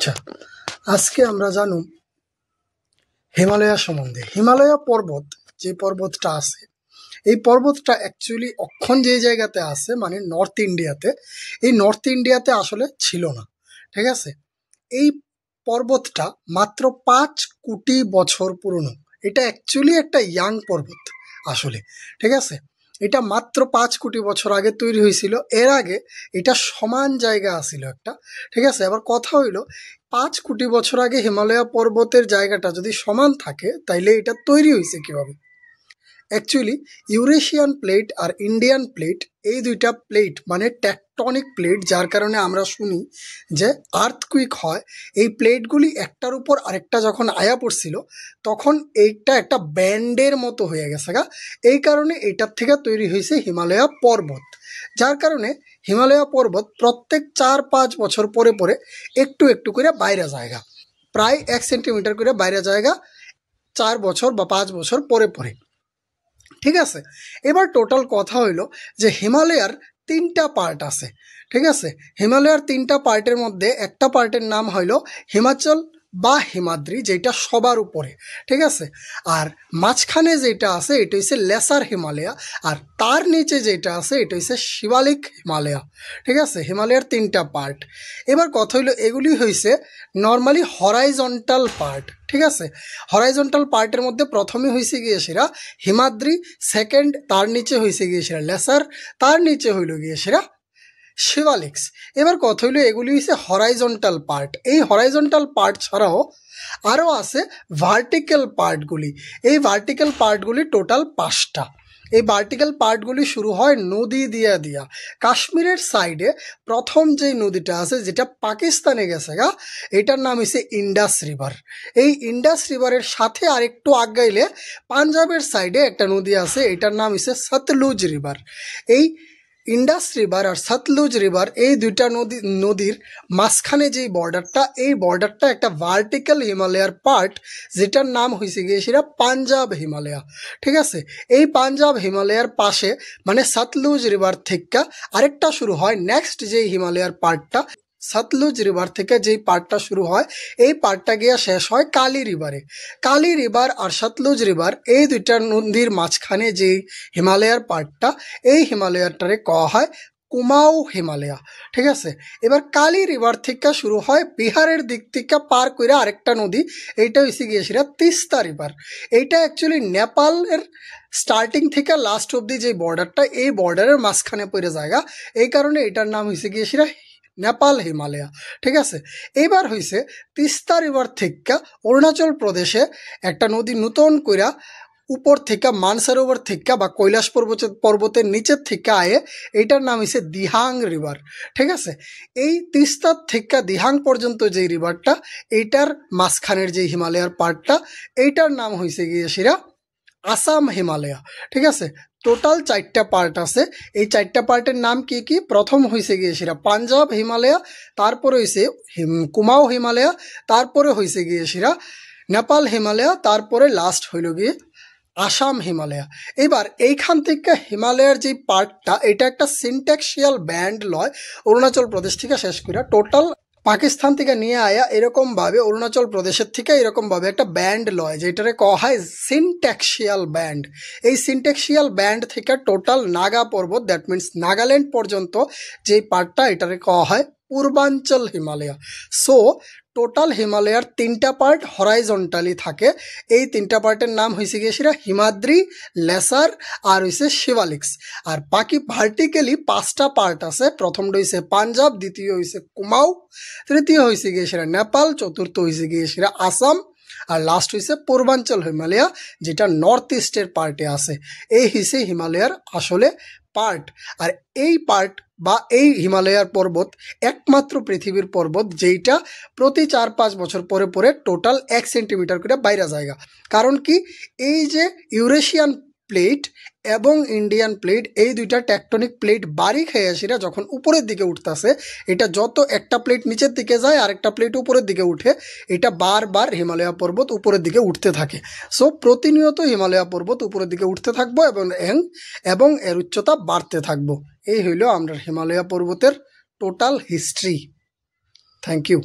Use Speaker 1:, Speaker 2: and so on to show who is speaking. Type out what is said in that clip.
Speaker 1: আচ্ছা, আজকে আমরা জানব হিমালয় সম্বন্ধে। হিমালয় পর্বত যে পর্বতটা আছে, এই পর্বতটা অ্যাকচুয়ালি অক্ষণ যে জায়গাতে আছে মানে নর্থ ইন্ডিয়াতে, এই নর্থ ইন্ডিয়াতে আসলে ছিল না। ঠিক আছে, এই পর্বতটা মাত্র 5 কোটি বছর পুরনো। এটা অ্যাকচুয়ালি একটা ইয়াং পর্বত আসলে। ঠিক আছে, এটা মাত্র 5 কোটি বছর আগে তৈরি হয়েছিল। এর আগে এটা সমান জায়গা আছিল একটা। ঠিক আছে, আবার কথা হইল 5 কোটি বছর আগে হিমালয় পর্বতের জায়গাটা যদি সমান থাকে তাইলে এটা তৈরি হয়েছে কিভাবে। অ্যাকচুয়ালি ইউরেশিয়ান প্লেট আর ইন্ডিয়ান প্লেট, এই দুইটা প্লেট মানে টেকটনিক প্লেট, যার কারণে আমরা শুনি যে আর্থকুইক হয়। এই প্লেটগুলি একটার উপর আরেকটা যখন আয়া পড়ছিল তখন এইটা একটা ব্যান্ডের মতো হয়ে গেছে গা। এই কারণে এইটার থেকে তৈরি হয়েছে হিমালয় পর্বত। যার কারণে হিমালয় পর্বত প্রত্যেক 4-5 বছর পরে পরে একটু একটু করে বাইরে জায়গা, প্রায় 1 সেন্টিমিটার করে বাইরে জায়গা 4 বছর বা 5 বছর পরে পরে। ঠিক আছে, এবার টোটাল কথা হইল যে হিমালয়ার 3টা পার্ট আছে। ঠিক আছে, হিমালয়ার 3টা পার্টের মধ্যে একটা পার্টের নাম হইল হিমাচল বা হিমাদ্রি, যেটা সবার উপরে। ঠিক আছে, আর মাঝখানে যেটা আছে এটা হচ্ছে লেসার হিমালয়া, আর তার নিচে যেটা আছে এটা হচ্ছে শিবালিক হিমালয়া। ঠিক আছে, হিমালয়ার 3টা পার্ট। এবার কথা হইল এগুলি হয়েছে নর্মালি হরাইজন্টাল পার্ট। ঠিক আছে, হরাইজন্টাল পার্টের মধ্যে প্রথমে হয়েছে গিয়ে সেরা হিমাদ্রি, সেকেন্ড তার নিচে হয়েছে গিয়ে সেরা লেসার, তার নিচে হইল গিয়ে সেরা শিবালিক্স। এবার কথা হইল এগুলি হচ্ছে হরাইজন্টাল পার্ট। এই হরাইজন্টাল পার্ট ছাড়াও আরও আছে ভার্টিক্যাল পার্টগুলি। এই ভার্টিক্যাল পার্টগুলি টোটাল 5টা। এই ভার্টিক্যাল পার্টগুলি শুরু হয় নদী দিয়া। কাশ্মীরের সাইডে প্রথম যেই নদীটা আছে যেটা পাকিস্তানে গেছে গা, এটার নাম হচ্ছে ইন্ডাস রিভার। এই ইন্ডাস রিভারের সাথে আরেকটু আগাইলে পাঞ্জাবের সাইডে একটা নদী আছে, এটার নাম হচ্ছে সতলুজ রিভার। এই ইন্ডাস রিভার আর সতলুজ রিভার এই দুইটা নদীর মাঝখানে যেই বর্ডারটা, এই বর্ডারটা একটা ভার্টিক্যাল হিমালয়ার পার্ট, যেটার নাম হয়েছে গিয়ে সেটা পাঞ্জাব হিমালয়া। ঠিক আছে, এই পাঞ্জাব হিমালয়ার পাশে মানে সতলুজ রিভার থেকে আরেকটা শুরু হয় নেক্সট যেই হিমালয়ার পার্টটা। সতলুজ রিভার থেকে যেই পার্টটা শুরু হয় এই পার্টটা গিয়া শেষ হয় কালী রিভারে। কালী রিভার আর সতলুজ রিভার এই দুইটা নদীর মাঝখানে যেই হিমালয়ার পার্টটা, এই হিমালয়ারটারে কওয়া হয় কুমাও হিমালয়া। ঠিক আছে, এবার কালী রিভার থেকে শুরু হয় বিহারের দিক থেকে পার করে আরেকটা নদী, এইটা হয়েছে গিয়েছিল তিস্তা রিভার। এইটা অ্যাকচুয়ালি নেপালের স্টার্টিং থেকে লাস্ট অব্দি যে বর্ডারটা, এই বর্ডারের মাঝখানে পড়ে জায়গা, এই কারণে এটার নাম হয়েছে গিয়েছিল নেপাল হিমালয়া। ঠিক আছে, এইবার হয়েছে তিস্তা রিভার থেকে অরুণাচল প্রদেশে একটা নদী নতুন কইরা উপর থেকে মানসরোবর থেকে বা কৈলাস পর্বতের নিচের থেকে আয়ে, এইটার নাম হয়েছে দিহাং রিভার। ঠিক আছে, এই তিস্তার থেকে দিহাং পর্যন্ত যে রিভারটা, এইটার মাঝখানের যে হিমালয়ার পার্টটা, এইটার নাম হয়েছে গিয়ে সেরা আসাম হিমালয়া। ঠিক আছে, টোটাল 4টা পার্ট আছে। এই 4টা পার্টের নাম কি কি? প্রথম হয়েছে গিয়ে সেটা পাঞ্জাব হিমালয়া, তারপরে হয়েছে কুমাও হিমালয়া, তারপরে হয়েছে গিয়ে সেটা নেপাল হিমালয়া, তারপরে লাস্ট হইল গিয়ে আসাম হিমালয়া। এবার এইখান থেকে হিমালয়ের যে পার্টটা, এটা একটা সিনট্যাক্সিয়াল ব্যান্ড লয় অরুণাচল প্রদেশ থেকে শেষ করে টোটাল পাকিস্তান থেকে নিয়ে আয়া এরকমভাবে অরুণাচল প্রদেশের থেকে এরকমভাবে একটা ব্যান্ড লয়, যেটারে কওয়া হয় সিনট্যাক্সিয়াল ব্যান্ড। এই সিনট্যাক্সিয়াল ব্যান্ড থেকে টোটাল নাগা পর্বত, দ্যাট মিনস নাগাল্যান্ড পর্যন্ত যেই পার্টটা, এটারে কওয়া হয় পূর্বাঞ্চল হিমালয়া। সো টোটাল হিমালয়ার 3টা পার্ট হরাইজন্টালি থাকে। এই 3টা পার্টের নাম হয়েছে গিয়ে সেটা হিমাদ্রি, লেসার আর হয়েছে শিবালিক্স। আর বাকি ভার্টিক্যালি 5টা পার্ট আছে। প্রথমটা হয়েছে পাঞ্জাব, দ্বিতীয় হয়েছে কুমাও, তৃতীয় হয়েছে গিয়ে সেটা নেপাল, চতুর্থ হয়েছে গিয়ে সেটা আসাম, আর লাস্ট হয়েছে পূর্বাঞ্চল হিমালয়া, যেটা নর্থ ইস্টের পার্টে আছে। এই হয়েছে হিমালয়ার আসলে পার্ট। আর এই পার্ট বা এই হিমালয়ার পর্বত একমাত্র পৃথিবীর পর্বত যেইটা প্রতি 4-5 বছর পরে পরে টোটাল 1 সেন্টিমিটার করে বাইরে জায়গা। কারণ কি, এই যে ইউরেশিয়ান প্লেট এবং ইন্ডিয়ান প্লেট, এই দুইটা টেকটনিক প্লেট বাড়ি খেয়ে সেটা যখন উপরের দিকে উঠতেছে, এটা যত একটা প্লেট নিচের দিকে যায় আরেকটা প্লেট উপরের দিকে উঠে, এটা বারবার হিমালয় পর্বত উপরের দিকে উঠতে থাকে। সো প্রতিনিয়ত হিমালয় পর্বত উপরের দিকে উঠতে থাকবো এবং এর উচ্চতা বাড়তে থাকবো। এই হইল আমরা হিমালয় পর্বতের টোটাল হিস্ট্রি। Thank you.